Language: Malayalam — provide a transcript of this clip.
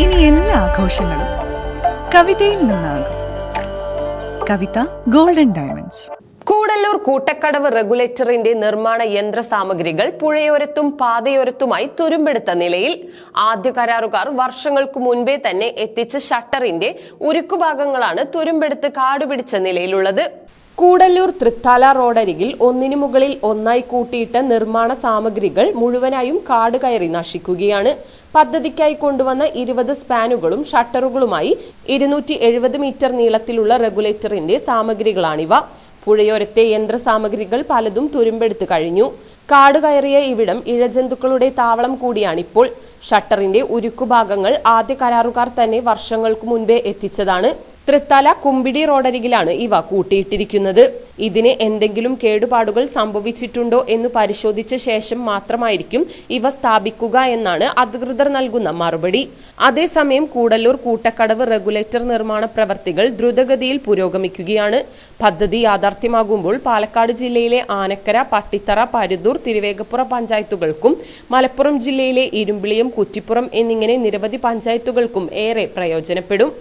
ഇനി എല്ലാ ആഘോഷങ്ങളും കവിതയിൽ നിന്നാകും. കവിത ഗോൾഡൻ ഡയമണ്ട്സ്. കൂടല്ലൂർ കൂട്ടക്കടവ് റെഗുലേറ്ററിന്റെ നിർമ്മാണ യന്ത്ര സാമഗ്രികൾ പുഴയോരത്തും പാതയോരത്തുമായി തുരുമ്പെടുത്ത നിലയിൽ. ആദ്യ കരാറുകാർ വർഷങ്ങൾക്കു മുൻപേ തന്നെ എത്തിച്ച ഷട്ടറിന്റെ ഉരുക്കുഭാഗങ്ങളാണ് തുരുമ്പെടുത്ത് കാടുപിടിച്ച നിലയിലുള്ളത്. കൂടല്ലൂർ തൃത്താല റോഡരികിൽ ഒന്നിനു മുകളിൽ ഒന്നായി കൂട്ടിയിട്ട നിർമ്മാണ സാമഗ്രികൾ മുഴുവനായും കാട് കയറി നശിക്കുകയാണ്. പദ്ധതിക്കായി കൊണ്ടുവന്ന 20 സ്പാനുകളും ഷട്ടറുകളുമായി 270 മീറ്റർ നീളത്തിലുള്ള റെഗുലേറ്ററിന്റെ സാമഗ്രികളാണിവ. പുഴയോരത്തെ യന്ത്ര സാമഗ്രികൾ പലതും തുരുമ്പെടുത്ത് കഴിഞ്ഞു. കാട് കയറിയ ഇവിടം ഇഴജന്തുക്കളുടെ താവളം കൂടിയാണിപ്പോൾ. ഷട്ടറിന്റെ ഉരുക്കുഭാഗങ്ങൾ ആദ്യ കരാറുകാർ തന്നെ വർഷങ്ങൾക്കു മുൻപേ എത്തിച്ചതാണ്. തൃത്താല കുമ്പിടി റോഡരികിലാണ് ഇവ കൂട്ടിയിട്ടിരിക്കുന്നത്. ഇതിന് എന്തെങ്കിലും കേടുപാടുകൾ സംഭവിച്ചിട്ടുണ്ടോ എന്ന് പരിശോധിച്ച ശേഷം മാത്രമായിരിക്കും ഇവ സ്ഥാപിക്കുക എന്നാണ് അധികൃതർ നൽകുന്ന മറുപടി. അതേസമയം കൂടല്ലൂർ കൂട്ടക്കടവ് റെഗുലേറ്റർ നിർമ്മാണ പ്രവർത്തികൾ ദ്രുതഗതിയിൽ പുരോഗമിക്കുകയാണ്. പദ്ധതി യാഥാർത്ഥ്യമാകുമ്പോൾ പാലക്കാട് ജില്ലയിലെ ആനക്കര, പട്ടിത്തറ, പരുതൂർ, തിരുവേഗപ്പുറ പഞ്ചായത്തുകൾക്കും മലപ്പുറം ജില്ലയിലെ ഇരുമ്പിളിയം, കുറ്റിപ്പുറം എന്നിങ്ങനെ നിരവധി പഞ്ചായത്തുകൾക്കും ഏറെ പ്രയോജനപ്പെടും.